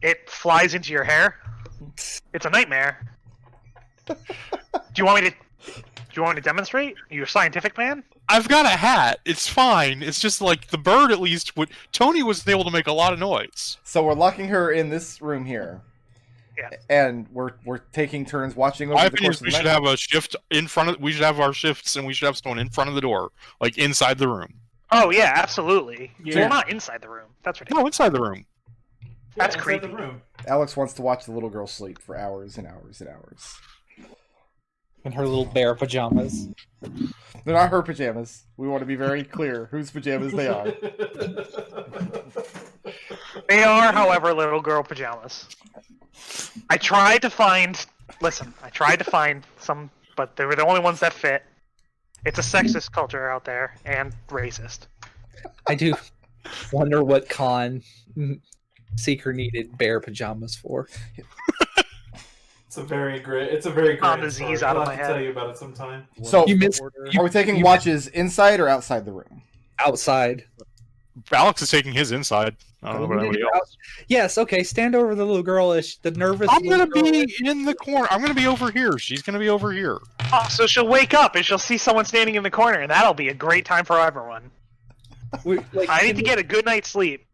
it flies into your hair. It's a nightmare. Do you want me to demonstrate? You're a scientific man? I've got a hat. It's fine. It's just like the bird at least would... Tony was able to make a lot of noise. So we're locking her in this room here. Yeah. And we're taking turns watching over My the opinion course is of we the should night. have a shift in front of... We should have our shifts and we should have someone in front of the door. Like inside the room. Oh yeah, absolutely. Yeah. Well, not inside the room. That's ridiculous. No, inside the room. That's inside creepy. The room. Alex wants to watch the little girl sleep for hours and hours and hours. In her little bear pajamas. They're not her pajamas. We want to be very clear whose pajamas they are. They are, however, little girl pajamas. I tried to find some, but they were the only ones that fit. It's a sexist culture out there, and racist. I do wonder what Seeker needed bear pajamas for. It's a very great story. disease out of I'll my have to head. tell you about it sometime. So, You missed are we taking watches inside or outside the room? outside. Alex is taking his inside. I don't know about anybody else. Yes, okay, stand over the little girl-ish, the nervous I'm little gonna girl. be in the corner. I'm gonna be over here. She's gonna be over here. Oh, so she'll wake up and she'll see someone standing in the corner, and that'll be a great time for everyone. I need to get a good night's sleep.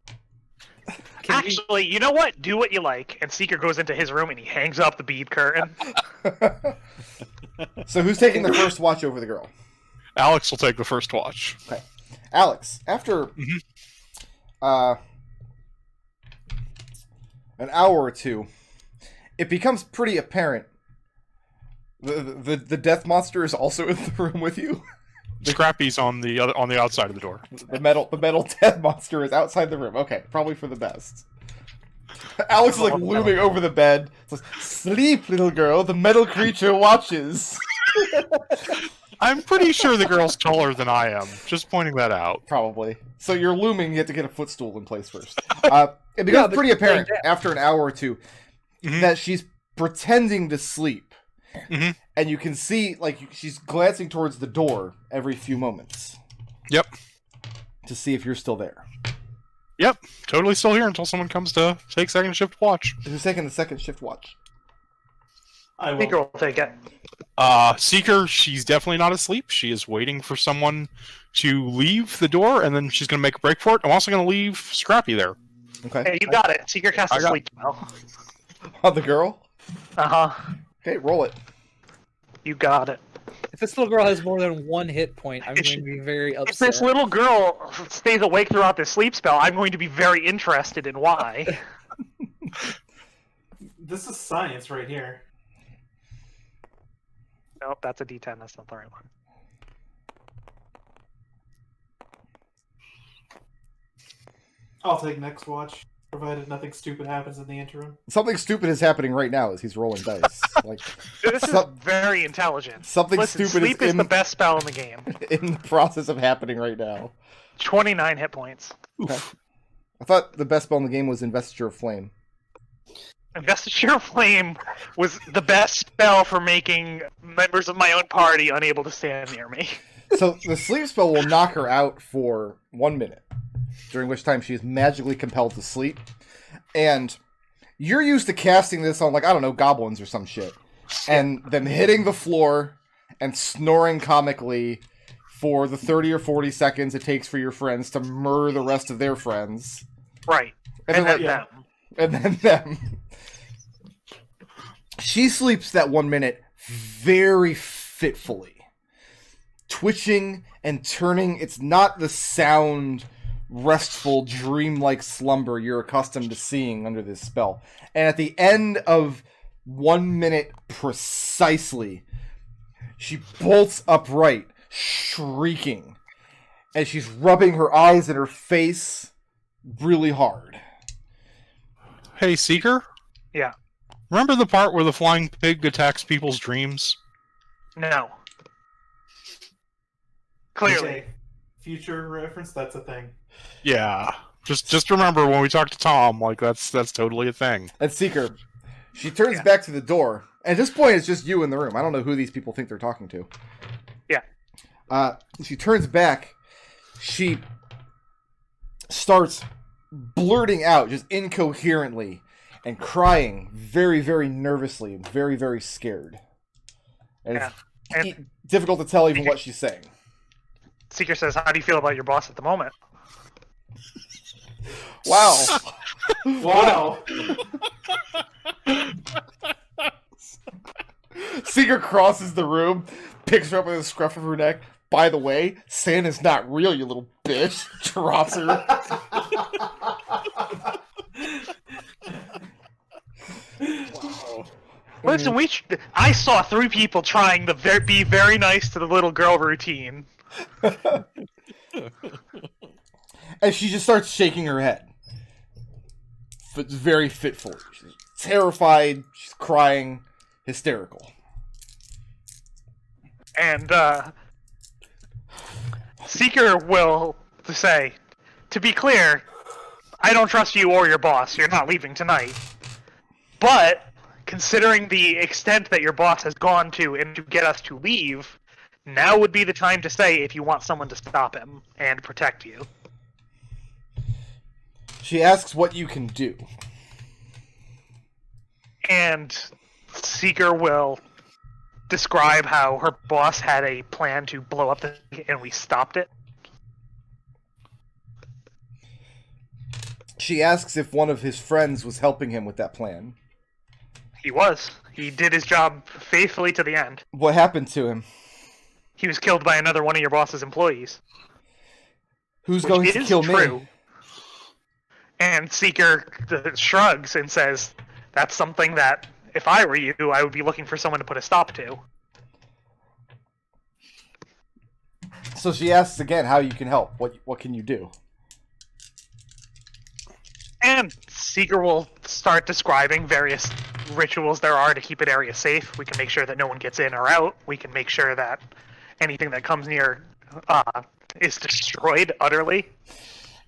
Actually, you know what? Do what you like. And Seeker goes into his room and he hangs up the bead curtain. So who's taking the first watch over the girl? Alex will take the first watch. Okay. Alex, after an hour or two, it becomes pretty apparent the death monster is also in the room with you. Scrappy's on the outside of the door. The metal death monster is outside the room. Okay, probably for the best. Alex is like looming over the bed. Says, "Sleep, little girl. The metal creature watches." I'm pretty sure the girl's taller than I am. Just pointing that out. Probably. So you're looming. You have to get a footstool in place first. It becomes pretty apparent after an hour or two that she's pretending to sleep, and you can see like she's glancing towards the door every few moments. Yep. To see if you're still there. Yep. Totally still here until someone comes to take second shift watch. Who's taking the second shift watch? I will. Seeker will take it. Seeker, she's definitely not asleep. She is waiting for someone to leave the door, and then she's going to make a break for it. I'm also going to leave Scrappy there. Okay. Hey, you got it. Seeker casts a sleep spell. On the girl? Uh-huh. Okay, roll it. You got it. If this little girl has more than one hit point, I'm going to be very If upset. this little girl stays awake throughout this sleep spell, I'm going to be very interested in why. This is science right here. Nope, that's a D10. That's not the right one. I'll take next watch, provided nothing stupid happens in the interim. Something stupid is happening right now as he's rolling dice. Like This is very intelligent. something Listen, stupid sleep is is the best spell in the game. in the process of happening right now. 29 hit points. Okay. I thought the best spell in the game was Investiture of Flame. Investiture of Flame was the best spell for making members of my own party unable to stand near me. So the sleep spell will knock her out for 1 minute, during which time she is magically compelled to sleep. And you're used to casting this on, like, I don't know, goblins or some shit. And them hitting the floor and snoring comically for the 30 or 40 seconds it takes for your friends to murder the rest of their friends. Right. And then, them. And then them. She sleeps that 1 minute very fitfully. Twitching and turning. It's not the sound, restful, dreamlike slumber you're accustomed to seeing under this spell. And at the end of 1 minute precisely, she bolts upright, shrieking, as she's rubbing her eyes and her face really hard. Hey, Seeker? Yeah. Remember the part where the flying pig attacks people's dreams? No. Clearly. Okay. Future reference, that's a thing. Yeah. Just remember when we talked to Tom, like that's totally a thing. And Seeker, she turns back to the door. At this point, it's just you in the room. I don't know who these people think they're talking to. Yeah. She turns back. She starts blurting out, just incoherently, and crying very, very nervously and very, very scared. And it's difficult to tell even what she's saying. Seeker says, how do you feel about your boss at the moment? Wow. Wow. Seeker crosses the room, picks her up with the scruff of her neck. By the way, Santa's not real, you little bitch. Drops her. Wow. Listen, I saw 3 people trying to be very nice to the little girl routine. And she just starts shaking her head. Very fitfully. She's terrified, she's crying, hysterical. And, Seeker will say, to be clear, I don't trust you or your boss. You're not leaving tonight. But, considering the extent that your boss has gone to and to get us to leave, now would be the time to say if you want someone to stop him and protect you. She asks what you can do. And Seeker will describe how her boss had a plan to blow up and we stopped it. She asks if one of his friends was helping him with that plan. He was. He did his job faithfully to the end. What happened to him? He was killed by another one of your boss's employees. Who's going to kill me? And Seeker shrugs and says, that's something that, if I were you, I would be looking for someone to put a stop to. So she asks again how you can help. What can you do? And Seeker will start describing various rituals there are to keep an area safe. We can make sure that no one gets in or out. We can make sure that anything that comes near is destroyed utterly.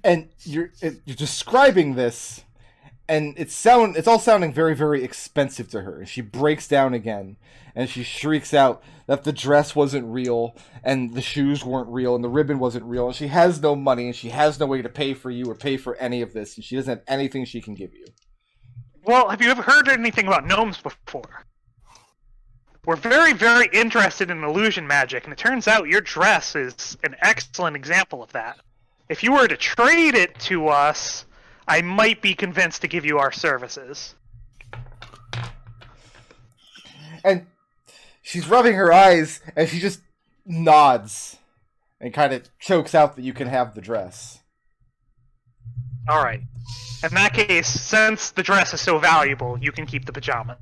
And you're describing this, and it's all sounding very, very expensive to her. And she breaks down again, and she shrieks out that the dress wasn't real, and the shoes weren't real, and the ribbon wasn't real, and she has no money, and she has no way to pay for you or pay for any of this, and she doesn't have anything she can give you. Well, have you ever heard anything about gnomes before? We're very, very interested in illusion magic, and it turns out your dress is an excellent example of that. If you were to trade it to us, I might be convinced to give you our services. And she's rubbing her eyes, and she just nods and kind of chokes out that you can have the dress. Alright. In that case, since the dress is so valuable, you can keep the pajamas.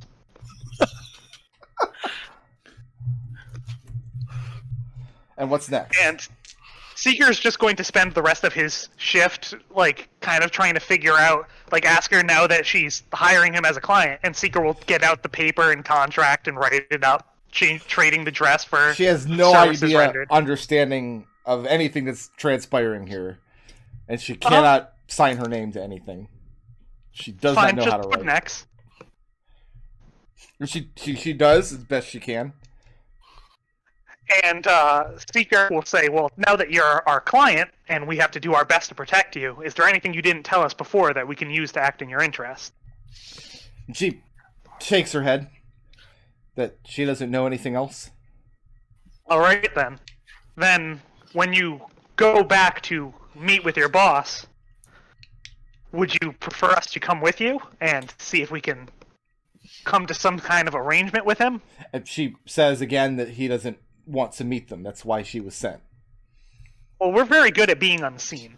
And what's next? And Seeker's just going to spend the rest of his shift, kind of trying to figure out, ask her now that she's hiring him as a client, and Seeker will get out the paper and contract and write it up, trading the dress for She has no services idea, rendered. understanding of anything that's transpiring here. And she cannot sign her name to anything. She does not know how to write. Next. She does as best she can. And Seeker will say, well, now that you're our client, and we have to do our best to protect you, is there anything you didn't tell us before that we can use to act in your interest? And she shakes her head that she doesn't know anything else. Alright then. Then, when you go back to meet with your boss, would you prefer us to come with you and see if we can come to some kind of arrangement with him? And she says again that he doesn't want to meet them. That's why she was sent. Well, we're very good at being unseen.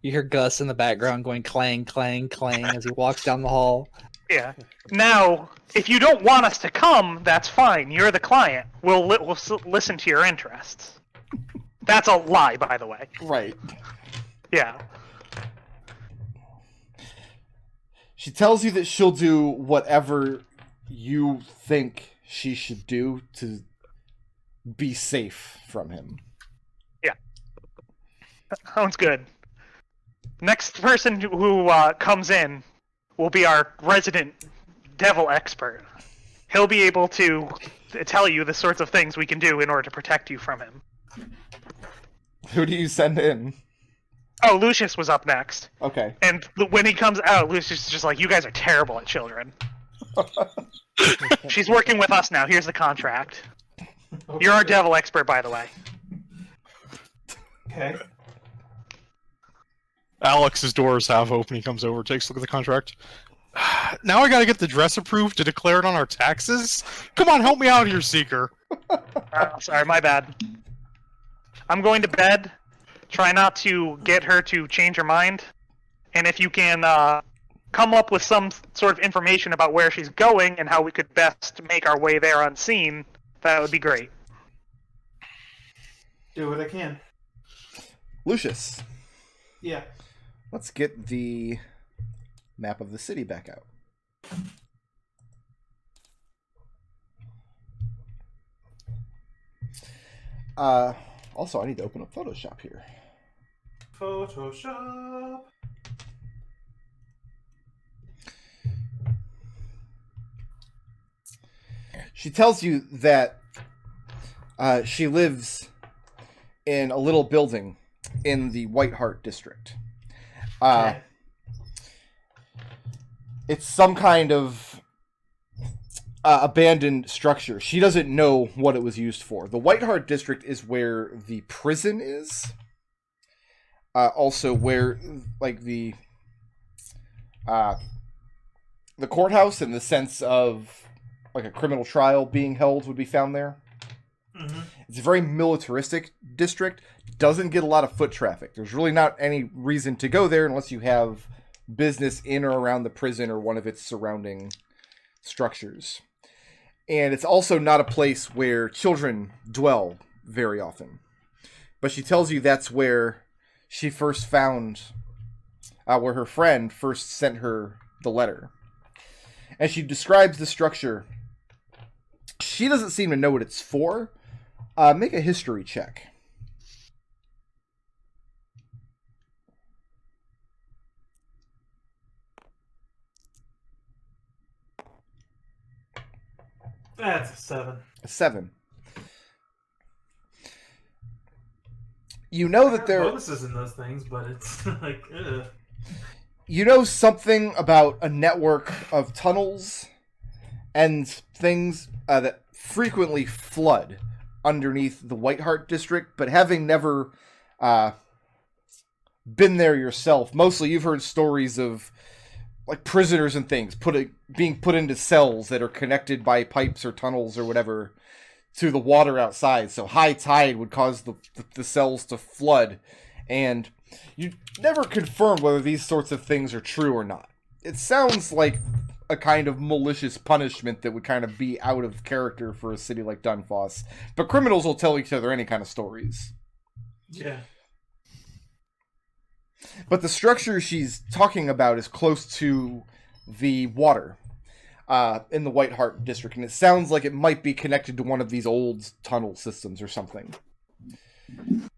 You hear Gus in the background going clang, clang, clang as he walks down the hall. Yeah. Now, if you don't want us to come, that's fine. You're the client. We'll listen to your interests. That's a lie, by the way. Right. Yeah. She tells you that she'll do whatever you think she should do to be safe from him. Yeah. Sounds good. Next person who comes in will be our resident devil expert. He'll be able to tell you the sorts of things we can do in order to protect you from him. Who do you send in? Oh, Lucius was up next. Okay. And when he comes out, Lucius is just like, you guys are terrible at children. She's working with us now. Here's the contract. Okay. You're our devil expert, by the way. Okay. Alex's doors half open. He comes over, takes a look at the contract. Now I gotta get the dress approved to declare it on our taxes? Come on, help me out here, Seeker. Sorry, my bad. I'm going to bed. Try not to get her to change her mind. And if you can come up with some sort of information about where she's going and how we could best make our way there unseen, that would be great. Do what I can. Lucius, Yeah. let's get the map of the city back out. Also, I need to open up Photoshop here. Photoshop. She tells you that she lives in a little building in the White Hart district. Okay. It's some kind of abandoned structure. She doesn't know what it was used for. The White Hart district is where the prison is. Also, where like the courthouse, in the sense of like a criminal trial being held, would be found there. Mm-hmm. It's a very militaristic district. Doesn't get a lot of foot traffic. There's really not any reason to go there unless you have business in or around the prison or one of its surrounding structures. And it's also not a place where children dwell very often. But she tells you that's where she first found, where her friend first sent her the letter. And she describes the structure. She doesn't seem to know what it's for. Make a history check. That's a 7. A 7. You know that there... bonuses in those things, but it's like, ugh. You know something about a network of tunnels and things that frequently flood underneath the White Hart district, but having never been there yourself, mostly you've heard stories of like prisoners and things being put into cells that are connected by pipes or tunnels or whatever to the water outside. So high tide would cause the cells to flood, and you never confirm whether these sorts of things are true or not. It sounds like a kind of malicious punishment that would kind of be out of character for a city like Dunfoss. But criminals will tell each other any kind of stories. Yeah. But the structure she's talking about is close to the water in the White Hart district, and it sounds like it might be connected to one of these old tunnel systems or something.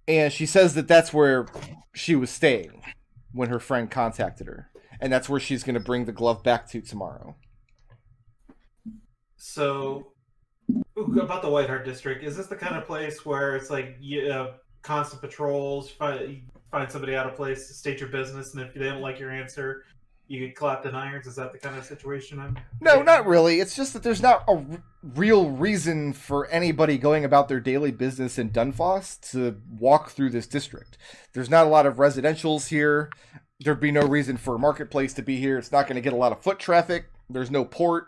And she says that that's where she was staying when her friend contacted her. And that's where she's going to bring the glove back to tomorrow. So, about the White Hart district, is this the kind of place where it's like constant patrols, you find somebody out of place, state your business, and if they don't like your answer, you get clapped in irons? Is that the kind of situation No, not really. It's just that there's not a real reason for anybody going about their daily business in Dunfoss to walk through this district. There's not a lot of residentials here. There'd be no reason for a marketplace to be here. It's not going to get a lot of foot traffic. There's no port.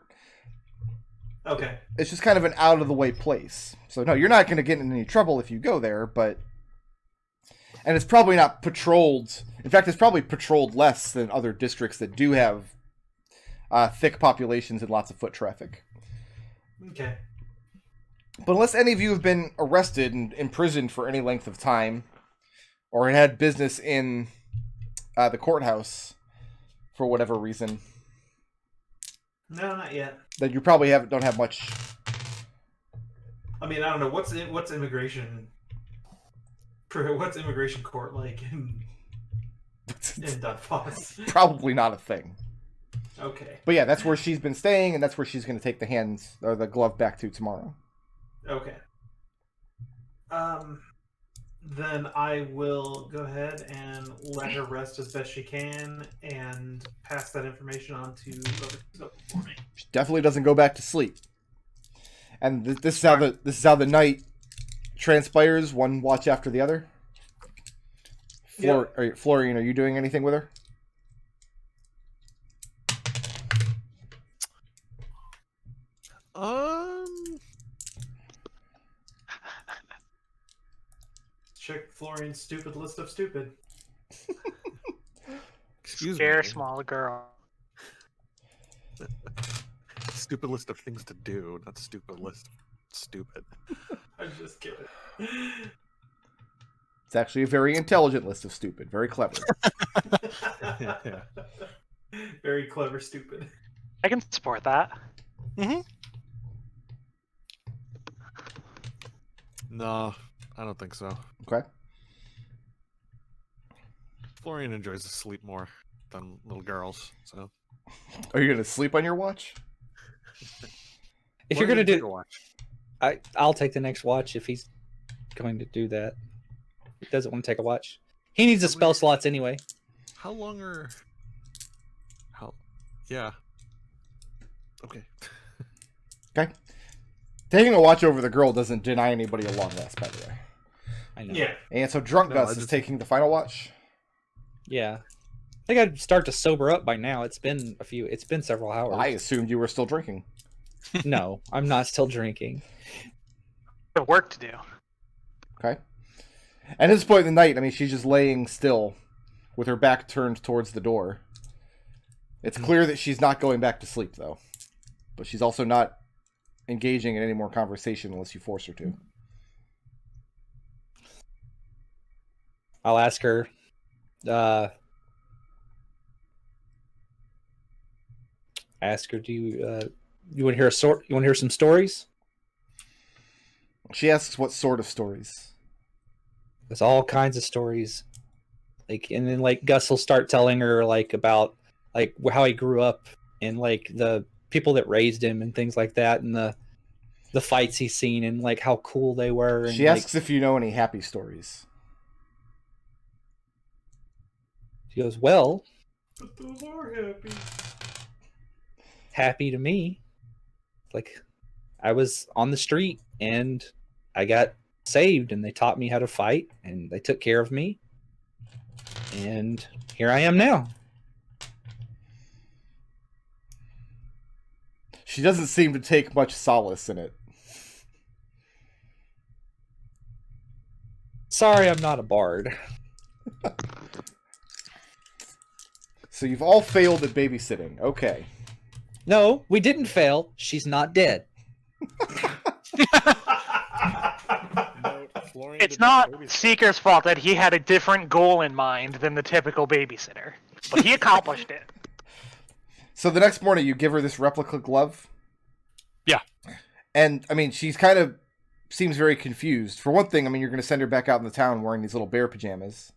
Okay. It's just kind of an out-of-the-way place. So, no, you're not going to get in any trouble if you go there, but... And it's probably not patrolled. In fact, it's probably patrolled less than other districts that do have thick populations and lots of foot traffic. Okay. But unless any of you have been arrested and imprisoned for any length of time, or had business in the courthouse for whatever reason, No, not yet. then you probably don't have much. I mean, I don't know. What's immigration court like in Dunfoss? Probably not a thing. Okay. But yeah, that's where she's been staying, and that's where she's going to take the glove back to tomorrow. Okay. Then I will go ahead and let her rest as best she can, and pass that information on to whoever comes up for me. She definitely doesn't go back to sleep. And this is how the night transpires. One watch after the other. Florian, are you doing anything with her? Check Florian's stupid list of stupid. Excuse Scare me. small girl. Stupid list of things to do, not stupid list. Stupid. I'm just kidding. It's actually a very intelligent list of stupid. Very clever. Yeah. Very clever, stupid. I can support that. No, I don't think so. Okay. Florian enjoys to sleep more than little girls, so. Are you going to sleep on your watch? If you're gonna Florian, take do, a watch. I'll take the next watch if he's going to do that. He doesn't want to take a watch. He needs the spell slots anyway. How long are? How? Yeah. Okay. Okay. Taking a watch over the girl doesn't deny anybody a long rest, by the way. I know. Yeah. And so Drunk No, Gus I is just- taking the final watch. Yeah. I think I'd start to sober up by now. It's been several hours. I assumed you were still drinking. No, I'm not still drinking. The work to do. Okay. At this point in the night, I mean, she's just laying still with her back turned towards the door. It's clear that she's not going back to sleep, though. But she's also not engaging in any more conversation unless you force her to. I'll ask her. Ask her, do you want to hear You want to hear some stories? She asks what sort of stories. There's all kinds of stories. And then Gus will start telling her about how he grew up and the people that raised him and things like that, and the fights he's seen and how cool they were. And She asks if you know any happy stories. She goes, well, But those are happy. happy to me. I was on the street and I got saved and they taught me how to fight and they took care of me. And here I am now. She doesn't seem to take much solace in it. Sorry, I'm not a bard. So you've all failed at babysitting. Okay. No, we didn't fail. She's not dead. No, Florian It's did not babysit. Seeker's fault that he had a different goal in mind than the typical babysitter. But he accomplished it. So the next morning, you give her this replica glove. Yeah. And, I mean, she's kind of seems very confused. For one thing, I mean, you're going to send her back out in the town wearing these little bear pajamas.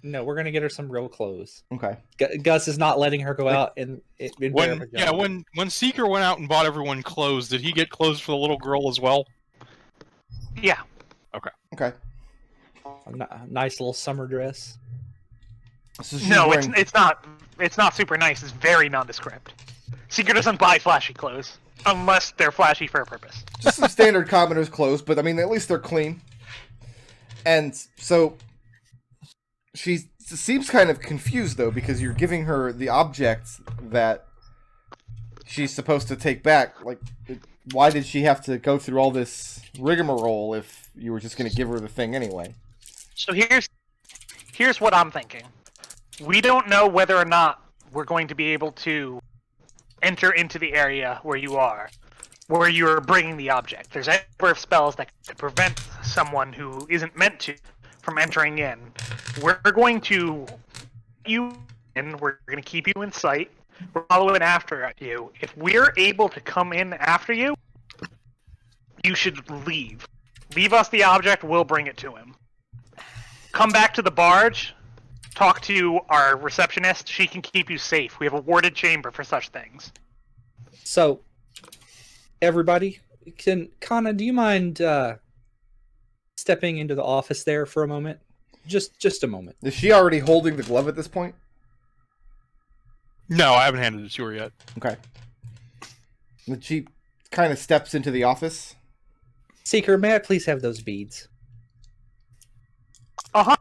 No, we're gonna get her some real clothes. Okay. Gus is not letting her go out in bare pajamas. When Seeker went out and bought everyone clothes, did he get clothes for the little girl as well? Yeah. Okay. A nice little summer dress. So she's No, wearing... it's not. It's not super nice. It's very nondescript. Seeker doesn't buy flashy clothes unless they're flashy for a purpose. just some standard commoner's clothes, but I mean, at least they're clean. And so she seems kind of confused, though, because you're giving her the object that she's supposed to take back. Why did she have to go through all this rigmarole if you were just going to give her the thing anyway? So here's what I'm thinking. We don't know whether or not we're going to be able to enter into the area where you're bringing the object. There's a number of spells that could prevent someone who isn't meant to from entering in. We're going to you and we're going to keep you in sight. We're following after you. If we're able to come in after you, you should leave. Leave us the object, we'll bring it to him. Come back to the barge, talk to our receptionist, she can keep you safe. We have a warded chamber for such things. So, everybody, Kana, do you mind stepping into the office there for a moment. Just a moment. Is she already holding the glove at this point? No, I haven't handed it to her yet. Okay. Then she kind of steps into the office. Seeker, may I please have those beads? Uh-huh.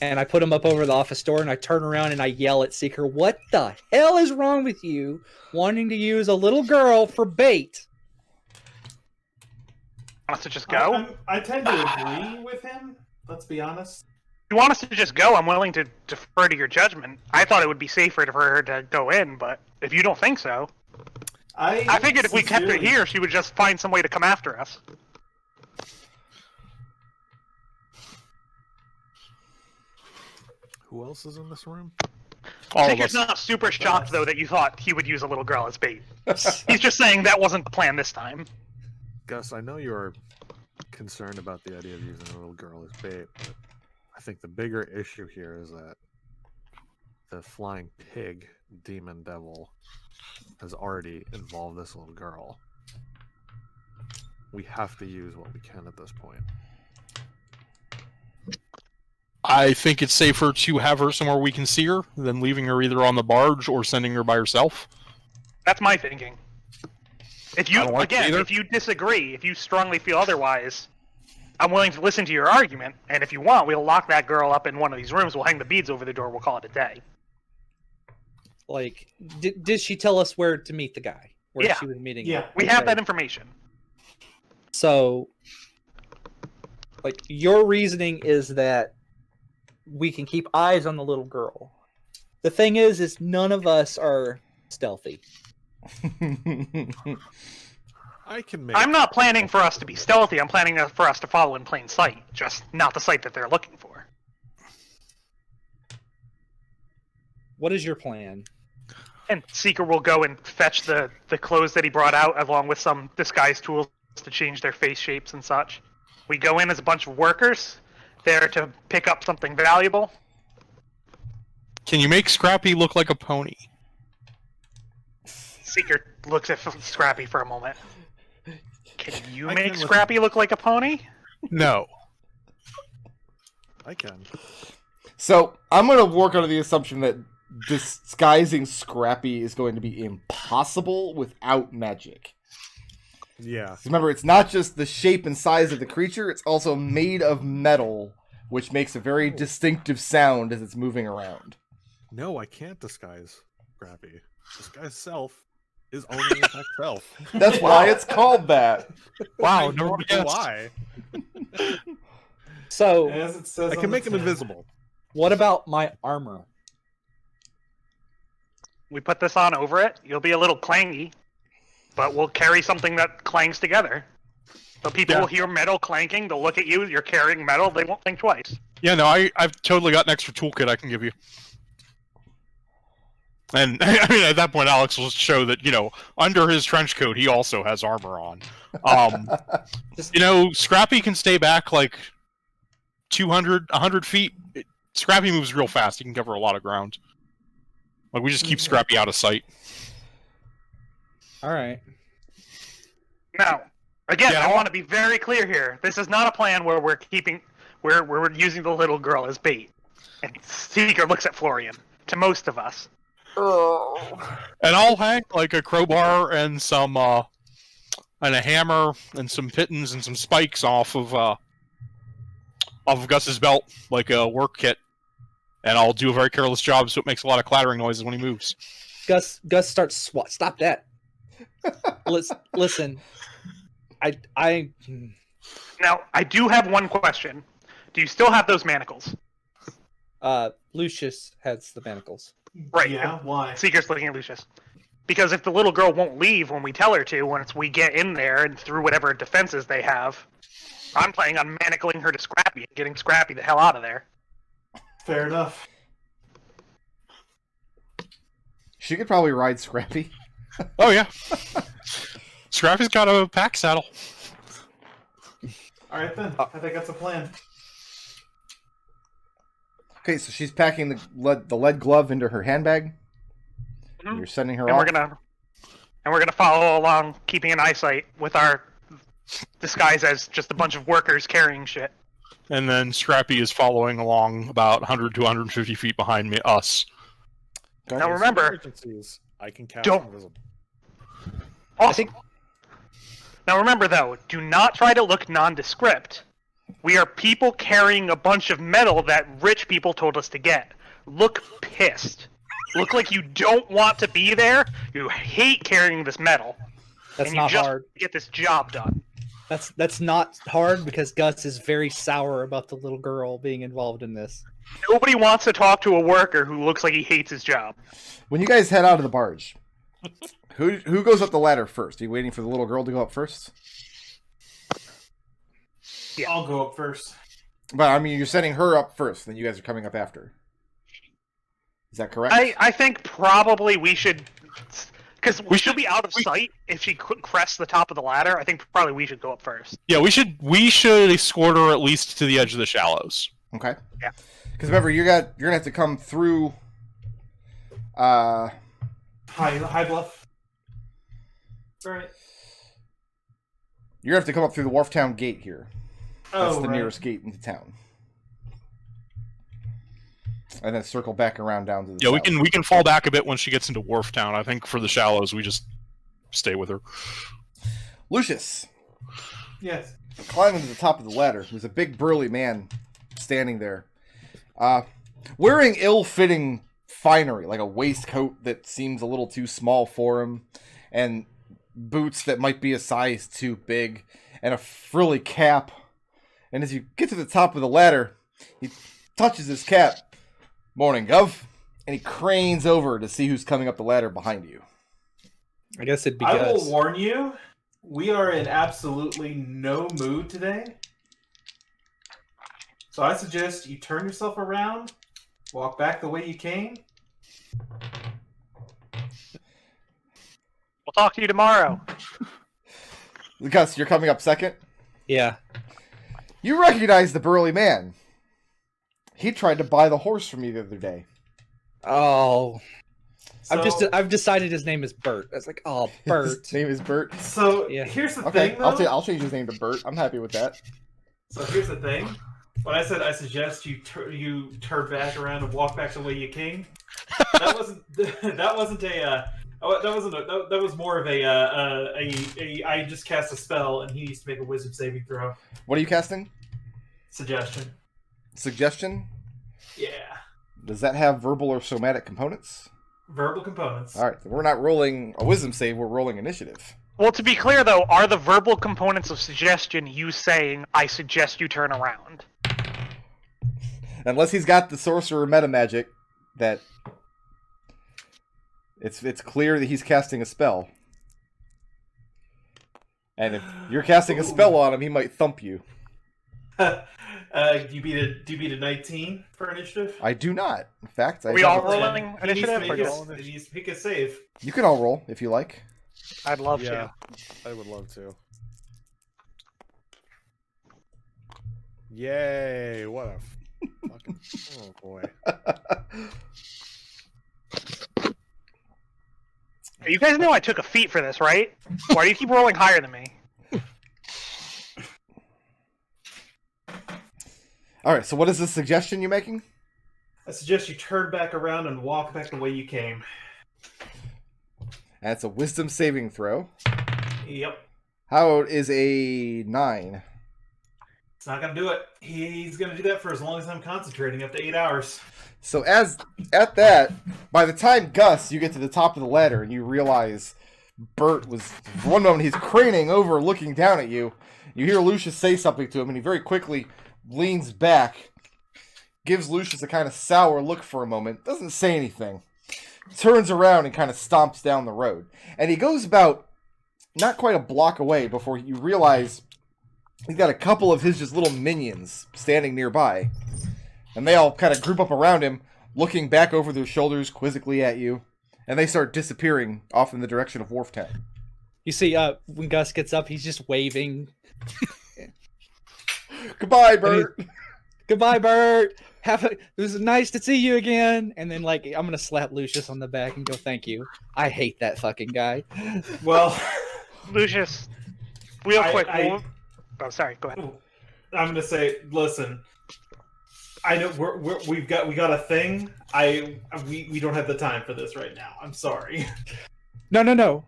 And I put them up over the office door, and I turn around and I yell at Seeker, "What the hell is wrong with you wanting to use a little girl for bait?" Want us to just go? I tend to agree with him. Let's be honest. If you want us to just go, I'm willing to defer to your judgment. I thought it would be safer for her to go in, but if you don't think so... I figured if we kept her here, she would just find some way to come after us. Who else is in this room? All of Seeker's us. not super shocked, though, that you thought he would use a little girl as bait. He's just saying that wasn't the plan this time. Gus, I know you're concerned about the idea of using a little girl as bait, but I think the bigger issue here is that the flying pig demon devil has already involved this little girl. We have to use what we can at this point. I think it's safer to have her somewhere we can see her than leaving her either on the barge or sending her by herself. That's my thinking. If you, I don't like it either. if you disagree, if you strongly feel otherwise, I'm willing to listen to your argument, and if you want, we'll lock that girl up in one of these rooms, we'll hang the beads over the door, we'll call it a day. Like, did she tell us where to meet the guy? Where Yeah. she was meeting? Yeah. We have that information. So, like, your reasoning is that we can keep eyes on the little girl. The thing is none of us are stealthy. I can make. I'm not planning for us to be stealthy, I'm planning for us to follow in plain sight, just not the sight that they're looking for. What is your plan? And Seeker will go and fetch the clothes that he brought out, along with some disguise tools to change their face shapes and such. We go in as a bunch of workers, there to pick up something valuable. Can you make Scrappy look like a pony? Seeker looks at Scrappy for a moment. Can you I make can Scrappy look like a pony? No. I can. So I'm going to work under the assumption that disguising Scrappy is going to be impossible without magic. Yeah. Remember, it's not just the shape and size of the creature, it's also made of metal, which makes a very distinctive sound as it's moving around. No, I can't disguise Scrappy. Disguise self is only in fact self. That's why it's called that. Wow, I never don't know guessed. why. So, As it says I on can the make him tin. invisible. what about my armor? We put this on over it. You'll be a little clangy, but we'll carry something that clangs together. So people Yeah. will hear metal clanking, they'll look at you, you're carrying metal, they won't think twice. Yeah, no, I've totally got an extra toolkit I can give you. And I mean, at that point, Alex will show that, you know, under his trench coat, he also has armor on. You know, Scrappy can stay back like 100 feet. Scrappy moves real fast. He can cover a lot of ground. Like, we just keep Scrappy out of sight. All right. Now, again, Yeah, I want to be very clear here. This is not a plan where we're using the little girl as bait. And Seeker looks at Florian. To most of us. And I'll hang like a crowbar and some and a hammer and some pittons and some spikes off of Gus's belt, like a work kit. And I'll do a very careless job so it makes a lot of clattering noises when he moves. Gus starts stop that. Listen. I Now, I do have one question. Do you still have those manacles? Lucius has the manacles. Right. Yeah, why? Seeker's looking at Lucius. Because if the little girl won't leave when we tell her to, once we get in there and through whatever defenses they have, I'm planning on manacling her to Scrappy and getting Scrappy the hell out of there. Fair enough. She could probably ride Scrappy. Oh, yeah. Scrappy's got a pack saddle. All right then. I think that's a plan. Okay, so she's packing the lead glove into her handbag. Mhm. You're sending her And off. we're gonna follow along, keeping an eyesight with our disguise as just a bunch of workers carrying shit. and then Scrappy is following along about 100 to 150 feet behind us. Okay. Now remember, Emergencies, I can cast don't- invisible. awesome. Now remember though, do not try to look nondescript. We are people carrying a bunch of metal that rich people told us to get. Look pissed. Look like you don't want to be there. You hate carrying this metal. That's and you not just hard. get this job done. That's not hard because Gus is very sour about the little girl being involved in this. Nobody wants to talk to a worker who looks like he hates his job. When you guys head out of the barge, who goes up the ladder first? Are you waiting for the little girl to go up first? Yeah. I'll go up first. But I mean, you're sending her up first, then you guys are coming up after. Is that correct? I think probably we should, because she'll be out of sight if she crests the top of the ladder. I think probably we should go up first. Yeah, we should escort her at least to the edge of the shallows. Okay. Yeah. Because remember, you're gonna have to come through. High bluff. All right. You're gonna have to come up through the Wharftown gate here. That's Oh, the right. nearest gate into town. And then circle back around down to the Yeah, south. we can fall back a bit when she gets into Wharf Town. I think for the shallows, we just stay with her. Lucius, Yes. climbing to the top of the ladder, there's a big burly man standing there, wearing ill-fitting finery, like a waistcoat that seems a little too small for him, and boots that might be a size too big, and a frilly cap. And as you get to the top of the ladder, he touches his cap. Morning, Gov. And he cranes over to see who's coming up the ladder behind you. I guess it'd be I Gus. will warn you, we are in absolutely no mood today. So I suggest you turn yourself around, walk back the way you came. We'll talk to you tomorrow. Gus, you're coming up second. Yeah. You recognize the burly man. He tried to buy the horse from you the other day. Oh. So, I've decided his name is Bert. I was like, oh, Bert. His name is Bert. So Yeah. here's the Okay, thing, though. I'll change his name to Bert. I'm happy with that. So here's the thing. When I said I suggest you turn back around and walk back the way you came, that was more of a I just cast a spell and he needs to make a wisdom saving throw. What are you casting? Suggestion. Suggestion? Yeah. Does that have verbal or somatic components? Verbal components. All right, so we're not rolling a wisdom save, we're rolling initiative. Well, to be clear though, are the verbal components of suggestion you saying, I suggest you turn around? Unless he's got the sorcerer meta magic that it's clear that he's casting a spell. And if you're casting a spell on him, he might thump you. Do you beat a 19 for initiative? I do not. In fact, I We all don't. rolling He needs to initiative? make or his- just- he needs to pick a save. You can all roll if you like. I'd love Yeah, to. I would love to. Yay! What a fucking oh boy! You guys know I took a feat for this, right? Why do you keep rolling higher than me? All right, so what is the suggestion you're making? I suggest you turn back around and walk back the way you came. That's a wisdom saving throw. Yep. How is a 9? It's not gonna do it. He's gonna do that for as long as I'm concentrating, up to 8 hours. So at that, by the time Gus, you get to the top of the ladder and you realize Bert was, for one moment he's craning over looking down at you. You hear Lucius say something to him and he very quickly leans back, gives Lucius a kind of sour look for a moment, doesn't say anything, turns around and kind of stomps down the road. And he goes about not quite a block away before you realize he's got a couple of his just little minions standing nearby. And they all kind of group up around him, looking back over their shoulders quizzically at you. And they start disappearing off in the direction of Wharftown. You see, when Gus gets up, he's just waving. Goodbye, Bert! Goodbye, Bert. It was nice to see you again. And then, like, I'm gonna slap Lucius on the back and go, "Thank you." I hate that fucking guy. Well, Lucius, real quick. Oh, Oh, sorry. Go ahead. I'm gonna say, listen. I know we got a thing. We don't have the time for this right now. I'm sorry. No.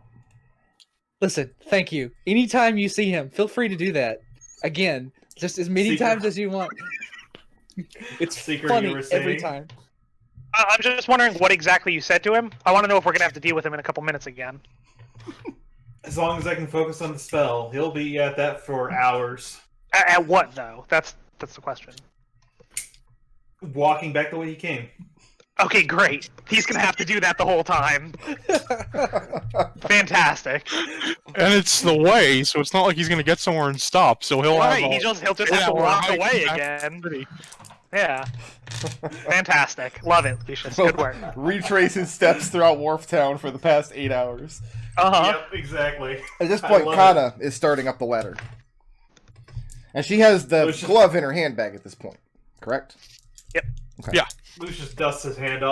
Listen, thank you. Anytime you see him, feel free to do that. Again, just as many Seeker. times as you want. It's Seeker, funny you were every saying? time. I'm just wondering what exactly you said to him. I want to know if we're gonna have to deal with him in a couple minutes again. As long as I can focus on the spell, he'll be at that for hours. At what though? That's the question. Walking back the way he came. Okay, great. He's gonna have to do that the whole time. Fantastic. And it's the way, so it's not like he's gonna get somewhere and stop. So he'll Right, have he'll just have to walk away again. Yeah. Fantastic. Love it, Lucius. Good work. Retrace his steps throughout Wharftown for the past 8 hours. Uh-huh. Yep, exactly. At this point, Kana is starting up the ladder. And she has the Lucius... glove in her handbag at this point, correct? Yep. Okay. Yeah. Lucius dusts his hands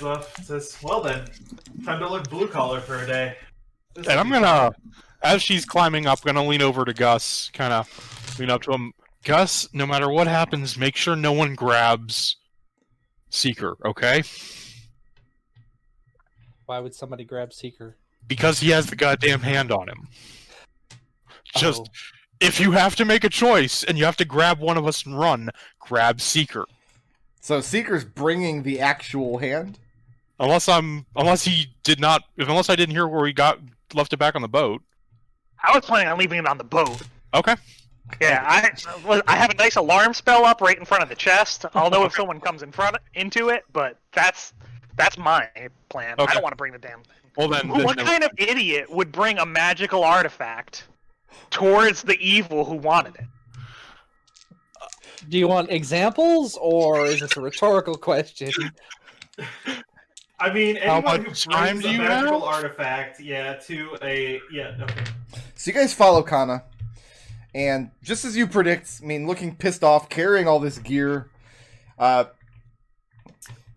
off, says, well then, time to look blue-collar for a day. And I'm gonna, as she's climbing up, gonna lean over to Gus, kind of lean up to him. Gus, no matter what happens, make sure no one grabs Seeker, okay? Why would somebody grab Seeker? Because he has the goddamn hand on him. Just, if you have to make a choice and you have to grab one of us and run, grab Seeker. So Seeker's bringing the actual hand? Unless I didn't hear where he left it back on the boat. I was planning on leaving it on the boat. Okay. Yeah, I have a nice alarm spell up right in front of the chest. I'll know if someone comes into it, but that's my plan. Okay. I don't want to bring the damn thing. Well then, What kind of idiot would bring a magical artifact towards the evil who wanted it? Do you want examples, or is this a rhetorical question? I mean, How anyone who much time brings do a you magical have? artifact, okay. So you guys follow Kana, and just as you predict, I mean, looking pissed off, carrying all this gear,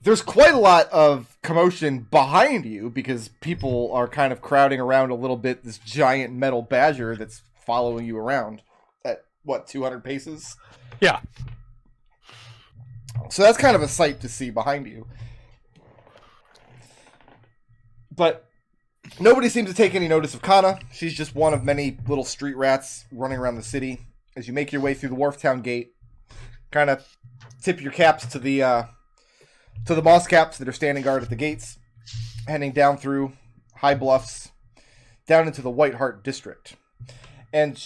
there's quite a lot of commotion behind you because people are kind of crowding around a little bit this giant metal badger that's following you around at, 200 paces? Yeah. So that's kind of a sight to see behind you. But nobody seems to take any notice of Kana. She's just one of many little street rats running around the city. As you make your way through the Wharftown gate, kind of tip your caps to the moss caps that are standing guard at the gates, heading down through high bluffs, down into the White Hart district. And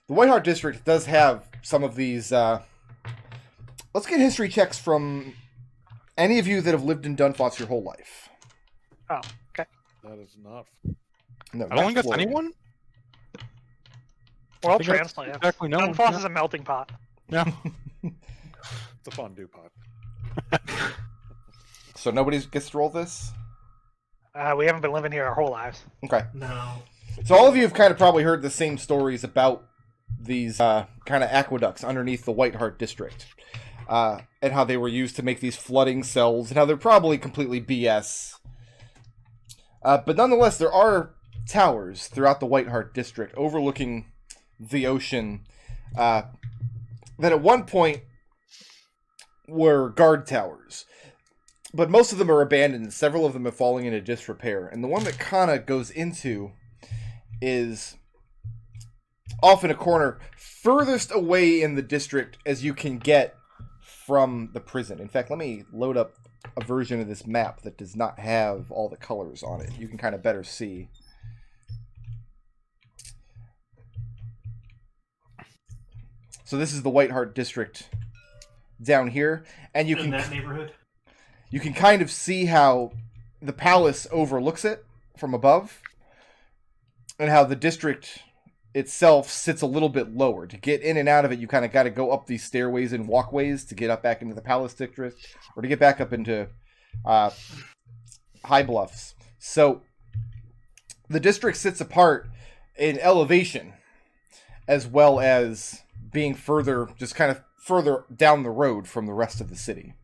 the White Hart district does have some of these. Let's get history checks from any of you that have lived in Dunfoss your whole life. Oh, okay. That is not. No, I don't think that's Florian. anyone. Well, think that's translate. exactly no one. Dunfoss is a melting pot. Yeah. It's a fondue pot. So nobody gets to roll this? We haven't been living here our whole lives. Okay. No. So all of you have kind of probably heard the same stories about these kind of aqueducts underneath the White Hart district. And how they were used to make these flooding cells, and how they're probably completely BS. But nonetheless, there are towers throughout the White Hart district overlooking the ocean that at one point were guard towers. But most of them are abandoned. Several of them are falling into disrepair. And the one that Kana goes into is off in a corner furthest away in the district as you can get from the prison. In fact, let me load up a version of this map that does not have all the colors on it. You can kind of better see. So this is the White Hart district down here, and you In that neighborhood? You can kind of see how the palace overlooks it from above, and how the district itself sits a little bit lower. To get in and out of it, you kind of got to go up these stairways and walkways to get up back into the palace district, or to get back up into high bluffs. So the district sits apart in elevation, as well as being just kind of further down the road from the rest of the city.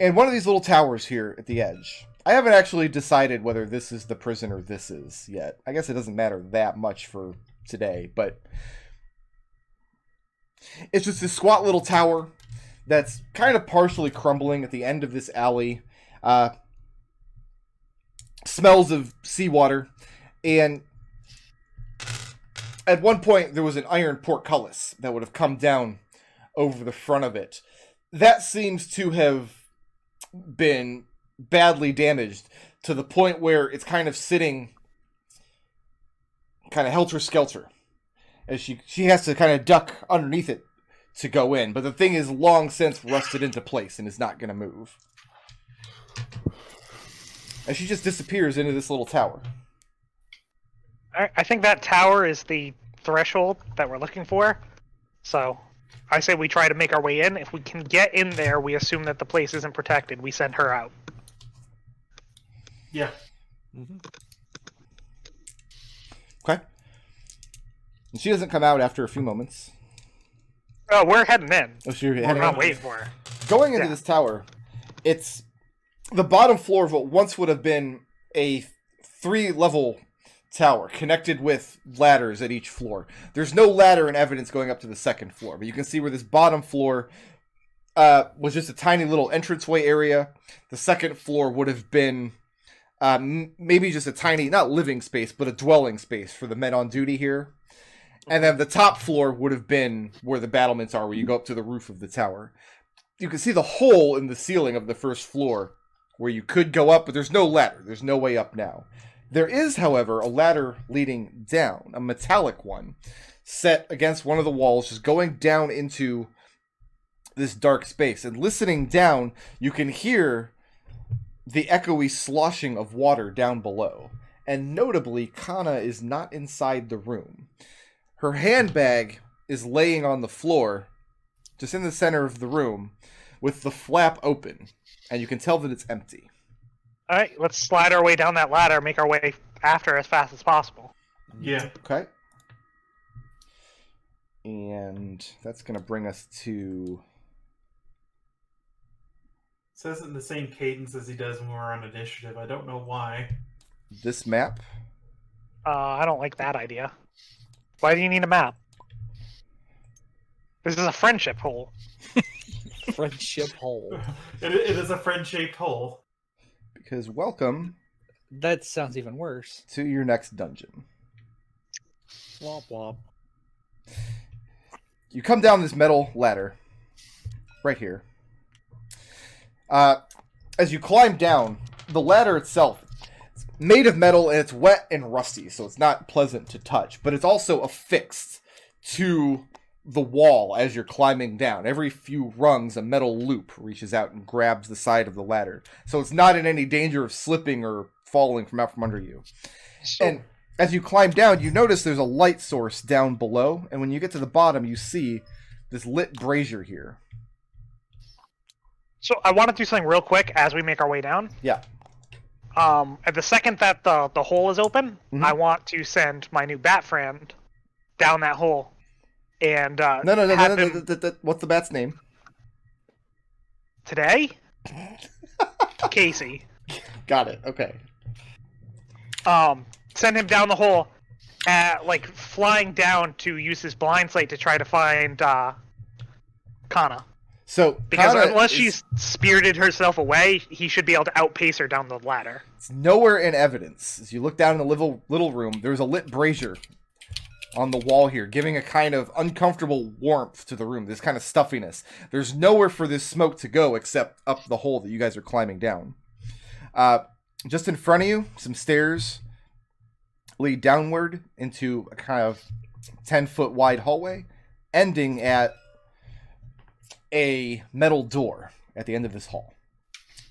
And one of these little towers here at the edge. I haven't actually decided whether this is the prison or this is yet. I guess it doesn't matter that much for today, but It's just this squat little tower that's kind of partially crumbling at the end of this alley. Smells of seawater, and at one point there was an iron portcullis that would have come down over the front of it. That seems to have been badly damaged to the point where it's kind of sitting kind of helter-skelter as she has to kind of duck underneath it to go in, but the thing is long since rusted into place and is not going to move. And she just disappears into this little tower. I think that tower is the threshold that we're looking for. So I say we try to make our way in. If we can get in there, we assume that the place isn't protected. We send her out. Yeah. Mm-hmm. Okay. And she doesn't come out after a few moments. Oh, we're heading in. Oh, so you're We're heading not in. waiting for her. Going into this tower, it's the bottom floor of what once would have been a 3-level tower connected with ladders at each floor. There's no ladder in evidence going up to the second floor, but you can see where this bottom floor was just a tiny little entranceway area. The second floor would have been maybe just a tiny, not living space, but a dwelling space for the men on duty here. And then the top floor would have been where the battlements are, where you go up to the roof of the tower. You can see the hole in the ceiling of the first floor where you could go up, but there's no ladder. There's no way up now. There is, however, a ladder leading down, a metallic one, set against one of the walls, just going down into this dark space. And listening down, you can hear the echoey sloshing of water down below. And notably, Kana is not inside the room. Her handbag is laying on the floor, just in the center of the room, with the flap open. And you can tell that it's empty. All right, let's slide our way down that ladder, make our way after as fast as possible. Yeah. Okay. And that's going to bring us to... Says it in the same cadence as he does when we're on initiative. I don't know why. this map. I don't like that idea. Why do you need a map? This is a friendship hole. Friendship hole. It is a friend-shaped hole. Because welcome That sounds even worse. to your next dungeon. Womp womp. You come down this metal ladder, right here. As you climb down, the ladder itself is made of metal and it's wet and rusty, so it's not pleasant to touch. But it's also affixed to the wall as you're climbing down. Every few rungs, a metal loop reaches out and grabs the side of the ladder. So it's not in any danger of slipping or falling from out from under you. And as you climb down, you notice there's a light source down below. And when you get to the bottom, you see this lit brazier here. So I want to do something real quick as we make our way down. Yeah. At the second that the hole is open, Mhm. I want to send my new bat friend down that hole. And No. have him- What's the bat's name? Today? Casey. Got it. Okay. Send him down the hole, like flying down to use his blind sight to try to find Kana. So Because Kana unless is- she's spirited herself away, he should be able to outpace her down the ladder. it's nowhere in evidence. As you look down in the little room, there's a lit brazier on the wall here, giving a kind of uncomfortable warmth to the room, this kind of stuffiness. There's nowhere for this smoke to go except up the hole that you guys are climbing down. Just in front of you, some stairs lead downward into a kind of 10-foot wide hallway, ending at a metal door at the end of this hall.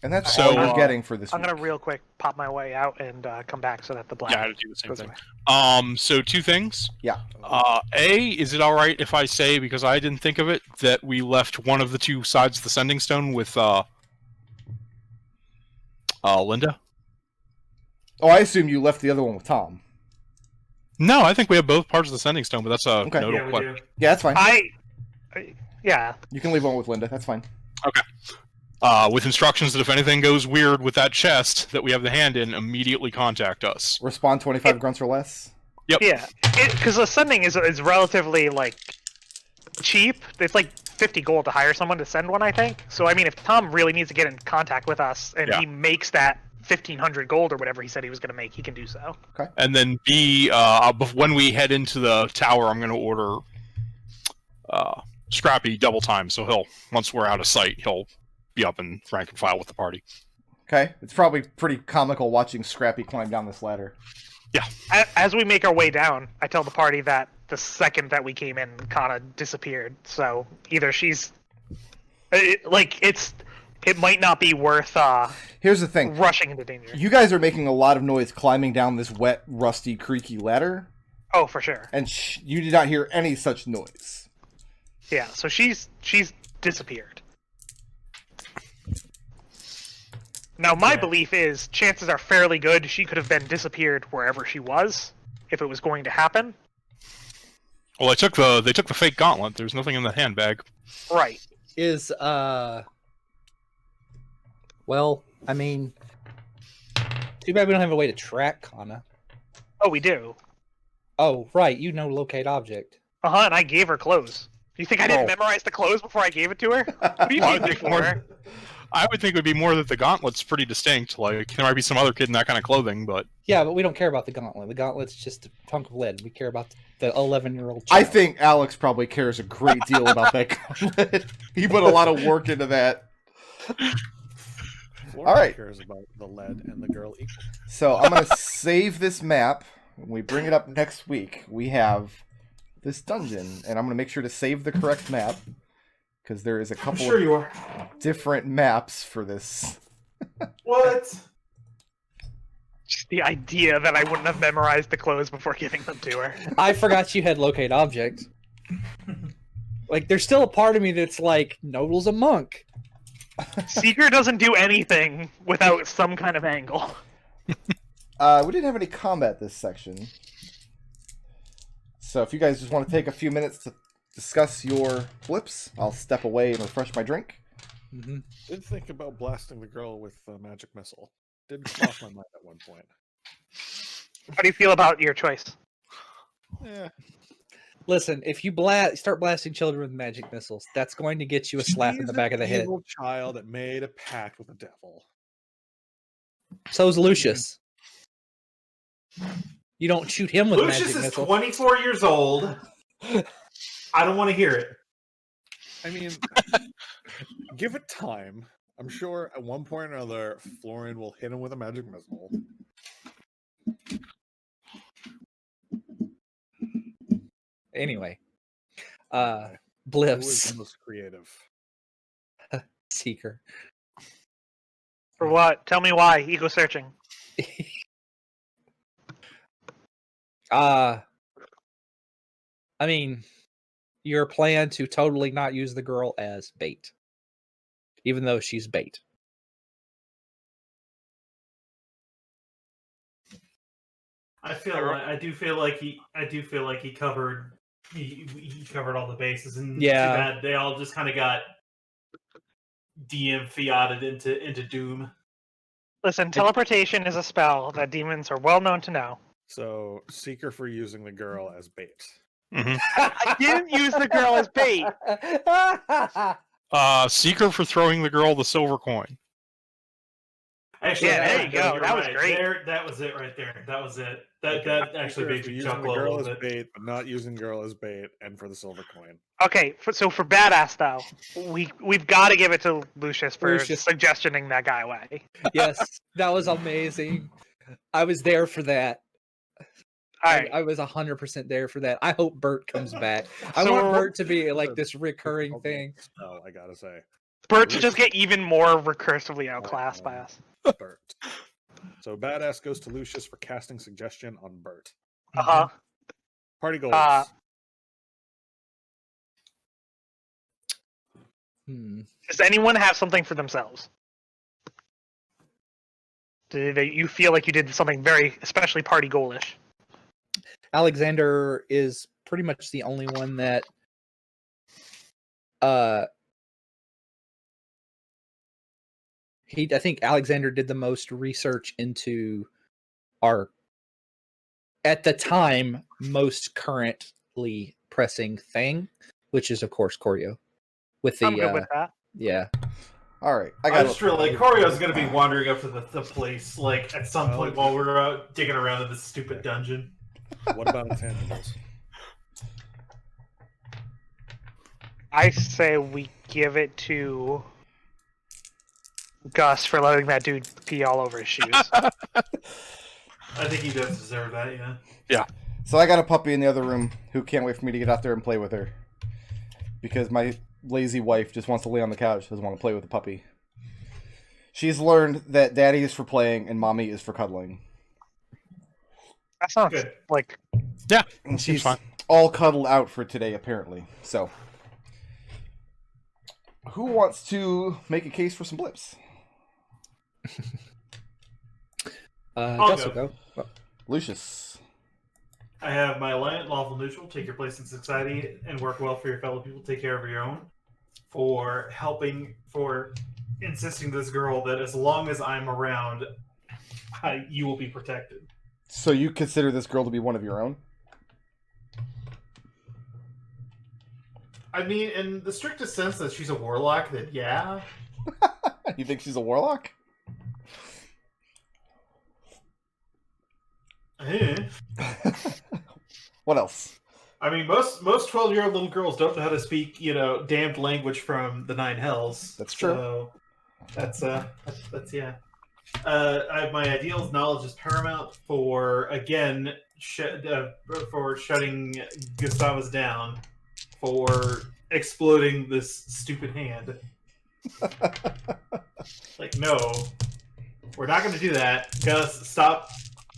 And that's So, all you're getting for this I'm week. gonna real quick pop my way out and come back so that the black Yeah, I had to do the same goes thing. away. So two things. Yeah. A, is it all right if I say, because I didn't think of it, that we left one of the two sides of the sending stone with Linda? Oh, I assume you left the other one with Tom. No, I think we have both parts of the sending stone, but that's a Okay. nodal Yeah, we question. do. Yeah, that's fine. Yeah. You can leave one with Linda. That's fine. With instructions that if anything goes weird with that chest that we have the hand in, immediately contact us. Respond 25 grunts or less. Yeah, because ascending is relatively like cheap. It's like 50 gold to hire someone to send one, I think. So I mean, if Tom really needs to get in contact with us and he makes that 1,500 gold or whatever he said he was going to make, he can do so. Okay. And then B, when we head into the tower, I'm going to order Scrappy double time. So once we're out of sight, he'll be up and rank and file with the party. Okay. It's probably pretty comical watching Scrappy climb down this ladder. Yeah. As we make our way down, I tell the party that the second that we came in, Kana disappeared. So either she's it might not be worth Here's the thing. rushing into danger. You guys are making a lot of noise climbing down this wet, rusty, creaky ladder, Oh, for sure. and you did not hear any such noise. Yeah. So she's disappeared. Now, my belief is chances are fairly good she could have been disappeared wherever she was, if it was going to happen. Well, they took the fake gauntlet. There's nothing in the handbag. Right. Well, I mean, too bad we don't have a way to track Kana. Oh, we do. Oh, right, locate object. And I gave her clothes. You think I didn't memorize the clothes before I gave it to her? What do you Well, need me for? I would think it would be more that the gauntlet's pretty distinct. Like, there might be some other kid in that kind of clothing, but... Yeah, but we don't care about the gauntlet. The gauntlet's just a hunk of lead. We care about the 11-year-old child. I think Alex probably cares a great deal about that gauntlet. He put a lot of work into that. Florian All right. cares about the lead and the girl equal. So I'm going to save this map. When we bring it up next week, we have this dungeon, and I'm going to make sure to save the correct map, because there is a couple sure of you are. different maps for this. What? Just the idea that I wouldn't have memorized the clothes before giving them to her. I forgot you had locate object. Like, there's still a part of me that's like, Nodal's a monk. Seeker doesn't do anything without some kind of angle. We didn't have any combat this section. So if you guys just want to take a few minutes to discuss your flips, I'll step away and refresh my drink. Mm-hmm. Did think about blasting the girl with a magic missile. Did cross my mind at one point. How do you feel about your choice? Yeah. Listen, if you start blasting children with magic missiles, that's going to get you a slap in the back of the head. Evil child that made a pact with the devil. So's Lucius. You don't shoot him with a magic Lucius is missile. 24 years old. I don't want to hear it. I mean, give it time. I'm sure at one point or another, Florian will hit him with a magic missile. Anyway, Who is Blips, the most creative? Seeker. For what? Tell me why. Ego searching. I mean, your plan to totally not use the girl as bait, even though she's bait. I do feel like he covered he covered all the bases, and Yeah. too bad they all just kind of got DM fiated into doom. Listen, teleportation is a spell that demons are well known to know. So, Seeker for using the girl as bait. I didn't use the girl as bait. Seeker for throwing the girl the silver coin. Actually, Yeah, there you go. you're That was right. great. That was it right there. That was it. That actually Seeker made for me using chuckle the a girl little as bit. bait, but not using girl as bait, and for the silver coin. Okay, so for badass though, we've got to give it to Lucius for Lucius. suggestioning that guy away. Yes, that was amazing. I was there for that. All right. I was 100% there for that. I hope Bert comes back. I So- want Bert to be like this recurring thing. Oh, I gotta say, Bert to just get even more recursively outclassed by us. Bert. So badass goes to Lucius for casting suggestion on Bert. Uh-huh. Party goals. Does anyone have something for themselves? Do you feel like you did something very, especially party goalish? Alexander is pretty much the only one that I think Alexander did the most research into our, at the time, most currently pressing thing, which is of course Choreo. With the I'm good with that. yeah. All right, I just feel like Corio's gonna be wandering up to the place like at some point while we're out digging around in this stupid dungeon. What about intangibles? I say we give it to Gus for letting that dude pee all over his shoes. I think he does deserve that, yeah. So I got a puppy in the other room who can't wait for me to get out there and play with her. Because my lazy wife just wants to lay on the couch, doesn't want to play with the puppy. She's learned that daddy is for playing and mommy is for cuddling. That sounds Good. like And she's fine. all cuddled out for today, apparently. So, who wants to make a case for some blips? Gus will go. Well, Lucius. I have my alliance, lawful neutral, take your place in society and work well for your fellow people, take care of your own. For insisting to this girl that as long as I'm around, you will be protected. So you consider this girl to be one of your own? I mean, in the strictest sense that she's a warlock, then yeah. You think she's a warlock? Eh. What else? I mean, most 12-year-old little girls don't know how to speak, damned language from the Nine Hells. That's true. So that's yeah. My ideals knowledge is paramount for again for shutting Gustavus down, for exploding this stupid hand. Like, no, we're not going to do that. Gus, stop.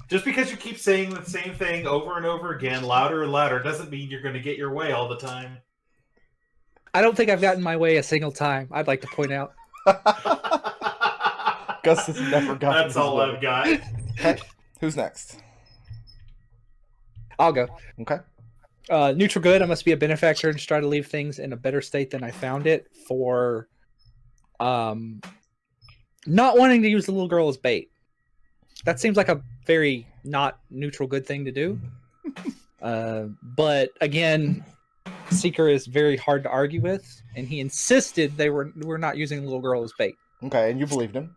Just because you keep saying the same thing over and over again, louder and louder, doesn't mean you're going to get your way all the time. I don't think I've gotten my way a single time. I'd like to point out. Gus has never gotten That's all I've got. Okay. Who's next? I'll go. Okay. Neutral good. I must be a benefactor and try to leave things in a better state than I found it. For not wanting to use the little girl as bait. That seems like a very not neutral good thing to do. But again, Seeker is very hard to argue with, and he insisted we're not using the little girl as bait. Okay, and you believed him.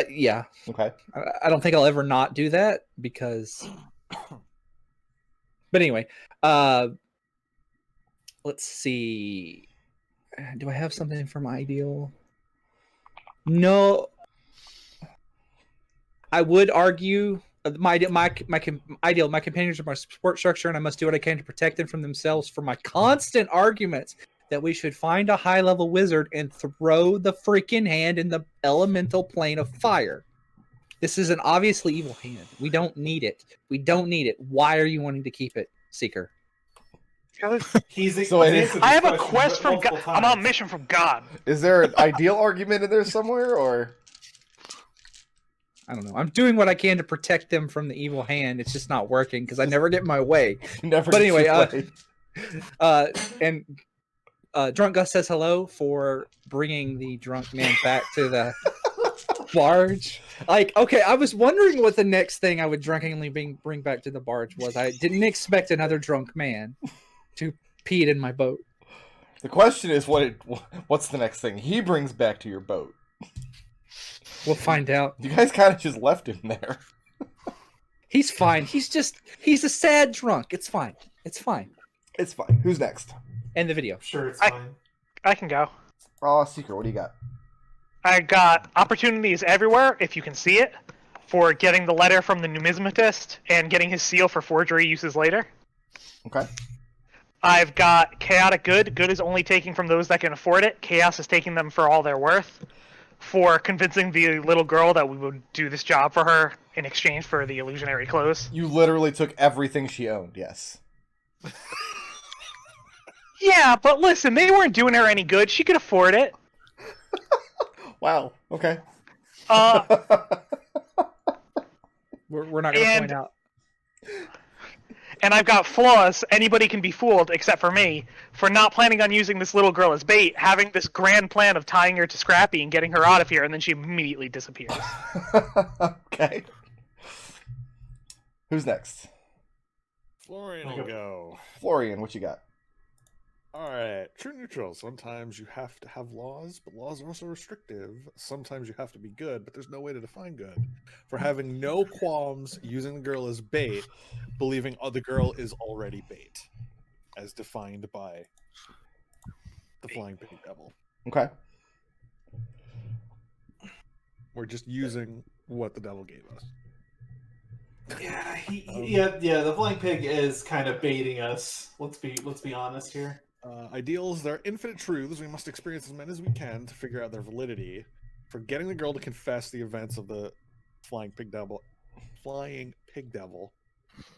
Yeah. Okay. I don't think I'll ever not do that because. But anyway, let's see. Do I have something for my ideal? No. I would argue my companions are my support structure, and I must do what I can to protect them from themselves. For my constant arguments that we should find a high-level wizard and throw the freaking hand in the elemental plane of fire. This is an obviously evil hand. We don't need it. We don't need it. Why are you wanting to keep it, Seeker? I I have a quest from God. I'm on a mission from God. Is there an ideal argument in there somewhere, or? I don't know. I'm doing what I can to protect them from the evil hand. It's just not working because I never get my way. Never. But anyway, and Drunk Gus says hello for bringing the drunk man back to the barge. Like, okay, I was wondering what the next thing I would drunkenly bring back to the barge was. I didn't expect another drunk man to pee in my boat. The question is, what's the next thing he brings back to your boat? We'll find out. You guys kind of just left him there. He's fine. He's a sad drunk. It's fine. It's fine. It's fine. Who's next? End the video. Sure, it's fine. I can go. Oh, Seeker, what do you got? I got opportunities everywhere, if you can see it, for getting the letter from the numismatist and getting his seal for forgery uses later. Okay. I've got chaotic good. Good is only taking from those that can afford it. Chaos is taking them for all they're worth. For convincing the little girl that we would do this job for her in exchange for the illusionary clothes. You literally took everything she owned, yes. Yeah, but listen, they weren't doing her any good. She could afford it. Wow, okay. We're not going to point out. And I've got flaws. Anybody can be fooled, except for me, for not planning on using this little girl as bait, having this grand plan of tying her to Scrappy and getting her out of here, and then she immediately disappears. Okay. Who's next? Florian will go. Florian, what you got? Alright, true neutral. Sometimes you have to have laws, but laws are also restrictive. Sometimes you have to be good, but there's no way to define good. For having no qualms using the girl as bait, believing the girl is already bait, as defined by the Flying Pig Devil. Okay. We're just using what the devil gave us. Yeah, the flying pig is kind of baiting us. Let's be honest here. Ideals, there are infinite truths. We must experience as many as we can to figure out their validity. For getting the girl to confess the events of the Flying Pig Devil,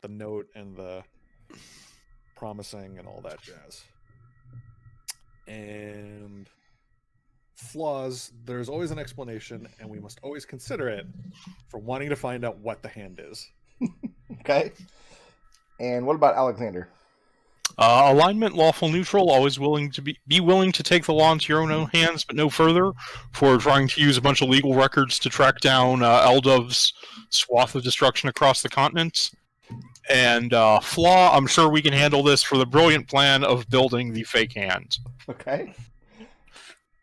the note and the promising and all that jazz. And flaws, there's always an explanation, and we must always consider it for wanting to find out what the hand is. Okay. And what about Alexander? Alignment, lawful neutral, always willing to be willing to take the law into your own hands, but no further, for trying to use a bunch of legal records to track down Eldov's swath of destruction across the continent. And flaw, I'm sure we can handle this for the brilliant plan of building the fake hand. Okay.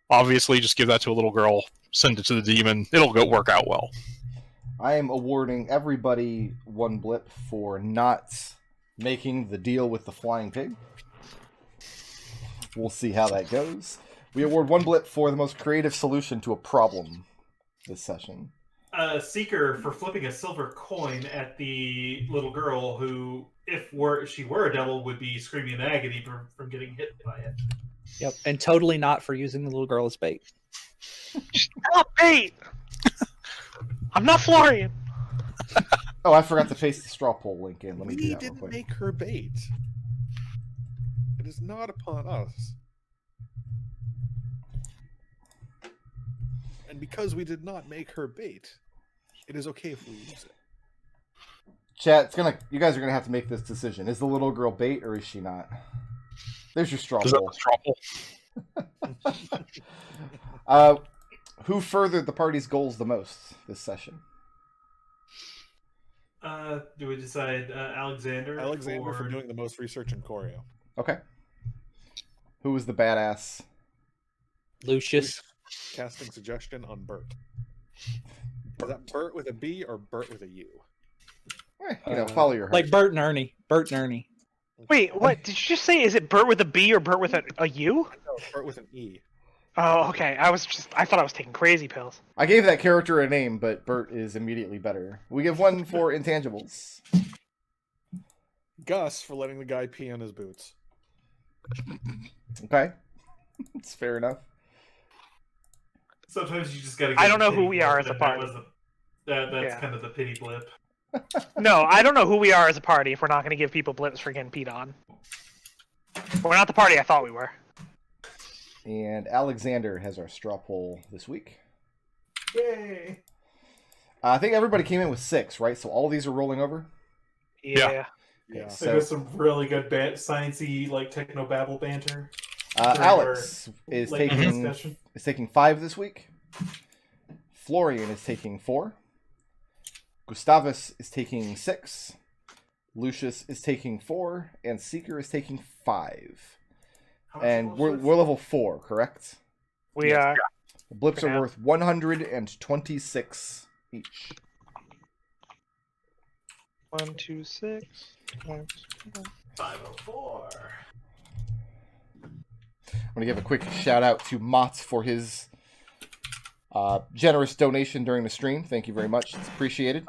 Obviously, just give that to a little girl, send it to the demon, it'll go work out well. I am awarding everybody 1 blip for not making the deal with the flying pig. We'll see how that goes. We award 1 blip for the most creative solution to a problem this session. Seeker for flipping a silver coin at the little girl who, if she were a devil, would be screaming in agony from getting hit by it. Yep, and totally not for using the little girl as bait. Stop bait! I'm not Florian. Oh, I forgot to paste the straw poll link in. Let me do We that real didn't quick. make her bait. It is not upon us. And because we did not make her bait, it is okay if we use it. Chat, you guys are gonna have to make this decision. Is the little girl bait or is she not? There's your straw Is that poll. the straw poll? Who furthered the party's goals the most this session? Do we decide Alexander? Alexander for doing the most research in choreo. Okay. Who was the badass? Lucius. Casting suggestion on Bert. Is that Bert with a B or Bert with a U? Follow your heart. Like Bert and Ernie. Bert and Ernie. Wait, what? Did you just say, is it Bert with a B or Bert with a U? No, Bert with an E. Oh, okay. I thought I was taking crazy pills. I gave that character a name, but Bert is immediately better. We give 1 for intangibles. Gus for letting the guy pee on his boots. Okay. It's fair enough. Sometimes you just gotta. I don't know who we are as a party. That's kind of the pity blip. No, I don't know who we are as a party if we're not going to give people blips for getting peed on. We're not the party I thought we were. And Alexander has our straw poll this week. Yay! I think everybody came in with 6, right? So all these are rolling over? Yeah. Yeah. So there's some really good sciencey, like techno-babble banter. Alex is Late taking discussion. 5 this week. Florian is taking 4. Gustavus is taking 6. Lucius is taking 4. And Seeker is taking 5. How much And was we're it? level 4, correct? We are. The blips For are now. worth 126 each. 1, 2, 6. 504. I'm going to give a quick shout out to Mott for his generous donation during the stream. Thank you very much. It's appreciated.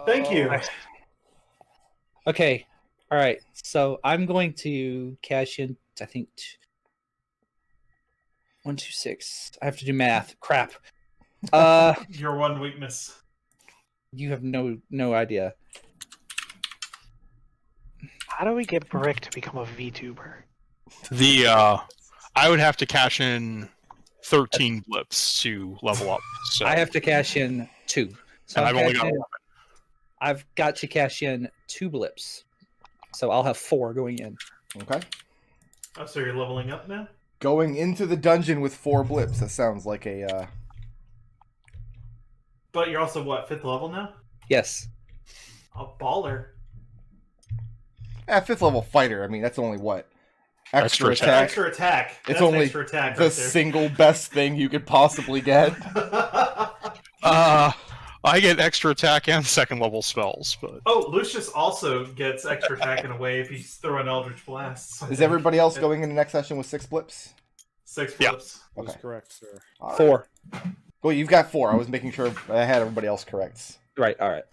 Thank you. Okay. All right. So I'm going to cash in, I think, 126. I have to do math. Crap. Your one weakness. You have no idea. How do we get Brick to become a VTuber? I would have to cash in 13 blips to level up. So I have to cash in 2. So and I've only got cashing 11. in- I've got to cash in 2 blips. So I'll have 4 going in. Okay. Oh, so you're leveling up now? Going into the dungeon with 4 blips. That sounds like a... But you're also, what, 5th level now? Yes. A baller. 5th level fighter. I mean, that's only what? Extra Extra attack. Extra attack. It's That's only extra attack the right there. single best thing you could possibly get. I get extra attack and second level spells, but Oh, Lucius also gets extra attack in a way if he's throwing Eldritch Blasts. Is everybody else going into next session with 6 blips? 6 Yeah. flips? Okay. That's correct, sir. All right. 4. Well, you've got 4. I was making sure I had everybody else correct. Right. All right.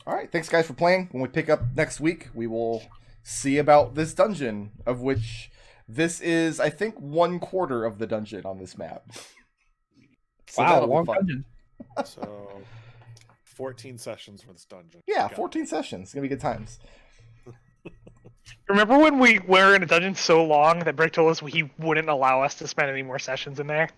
All right, thanks guys for playing. When we pick up next week, we will see about this dungeon, of which this is, I think, 1/4 of the dungeon on this map. So Wow, that'll be long fun. dungeon. So, 14 sessions for this dungeon. Yeah, Got it. 14 sessions. It's gonna be good times. Remember when we were in a dungeon so long that Brick told us he wouldn't allow us to spend any more sessions in there?